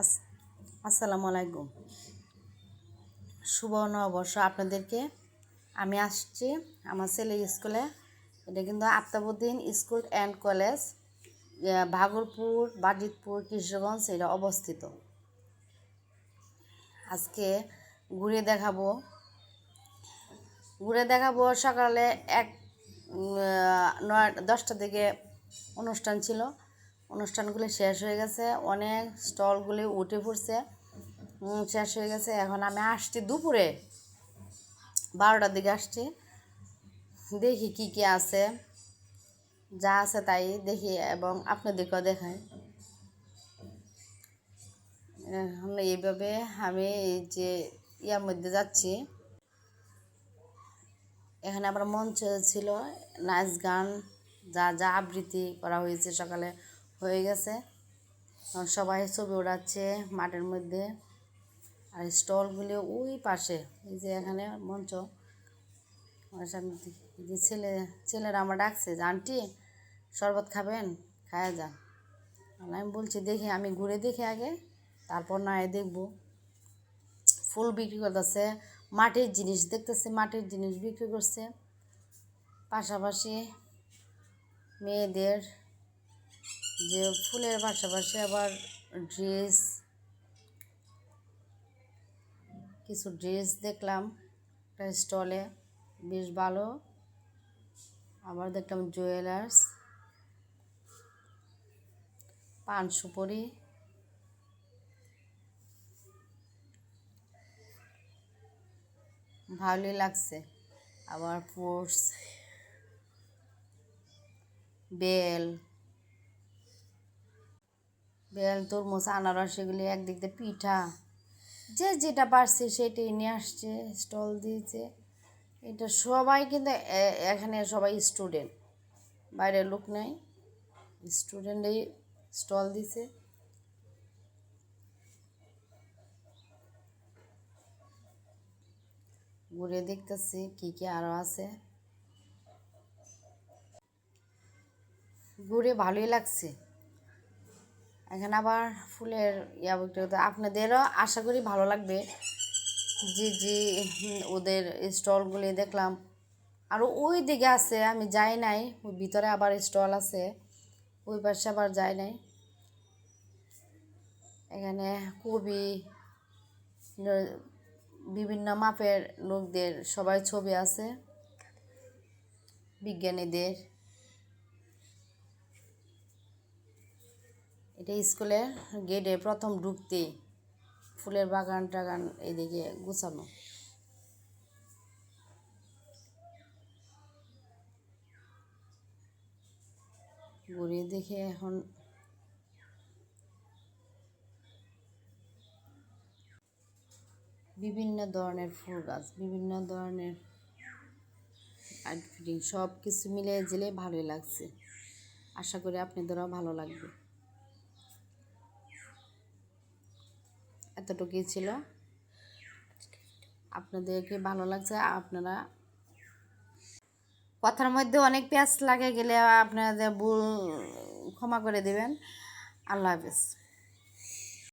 আস- আসসালামু আলাইকুম। শুভ নববর্ষ আপনাদেরকে। আমি আসছি আমার ছেলের স্কুলে। এটা কিন্তু Aftabuddin school and college, Bhagalpur, Bajitpur, Kishoreganj এটা অবস্থিত। আজকে ঘুরে দেখাবো সকালে 10টা থেকে অনুষ্ঠান ছিল। অনুষ্ঠানগুলি শেষ হয়ে গেছে, অনেক স্টলগুলি উঠে পড়ছে, শেষ হয়ে গেছে। এখন আমি আসছি দুপুরে 12টার দিকে আসছি। দেখি কি কি আছে, যা আছে তাই দেখি এবং আপনাদেরকেও দেখাই। এখন এইভাবে আমি এই যে ইয়ার মধ্যে যাচ্ছি, এখানে আবার মঞ্চ ছিল, নাচ গান যা যা আবৃত্তি করা হয়েছে সকালে হয়ে গেছে। সবাই ছবি ওড়াচ্ছে মাঠের মধ্যে। আর স্টলগুলি ওই পাশে, এই যে এখানে মঞ্চ, সামনে যে ছেলেরা আমার ডাকছে যে আন্টি শরবত খাবেন, খায়া যান। আমি বলছি দেখি, আমি ঘুরে দেখি আগে, তারপর না দেখবো। ফুল বিক্রি করতেছে, মাটির জিনিস দেখতেছে, মাটির জিনিস বিক্রি করছে। পাশাপাশি মেয়েদের যে ফুলের পাশাপাশি আবার কিছু ড্রেস দেখলাম একটা স্টলে, বেশ ভালো। আবার দেখলাম জুয়েলার্স, পান সুপারি, ভালোই লাগছে। আবার ফ্রুটস, বেল, তরমুজ, আনারস, এগুলি একদিক দিয়ে পিঠা, যে যেটা পারছে সেটাই নিয়ে আসছে, স্টল দিয়েছে। এটা সবাই কিন্তু এখানে সবাই স্টুডেন্ট, বাইরের লোক নেই, স্টুডেন্টই স্টল দিছে। ঘুরে দেখতেছি কি কি আরও আছে, ঘুরে ভালোই লাগছে। এখানে আবার ফুলের বিক্রি করতে, আপনাদেরও আশা করি ভালো লাগবে। যে ওদের স্টলগুলি দেখলাম। আর ওই দিকে আছে, আমি যাই নাই, ওই ভিতরে আবার স্টল আছে, ওই পাশে আবার যাই নাই। এখানে কবি, বিভিন্ন মাপের লোকদের সবাই ছবি আছে, বিজ্ঞানীদের। এটা স্কুলের গেটে প্রথম ঢুকতেই ফুলের বাগান টাগান এদিকে গুছানো। ঘুরে দেখে এখন বিভিন্ন ধরনের ফুল গাছ, বিভিন্ন ধরনের আউটফিটিং, সব কিছু মিলে জেলে ভালোই লাগছে। আশা করি আপনাদেরও ভালো লাগবে। এতটুকুই ছিল, আপনাদেরকে ভালো লাগছে। আপনারা কথার মধ্যে অনেক পেঁয়াজ লাগে গেলে আপনাদের ভুল ক্ষমা করে দেবেন। আল্লাহ হাফেজ।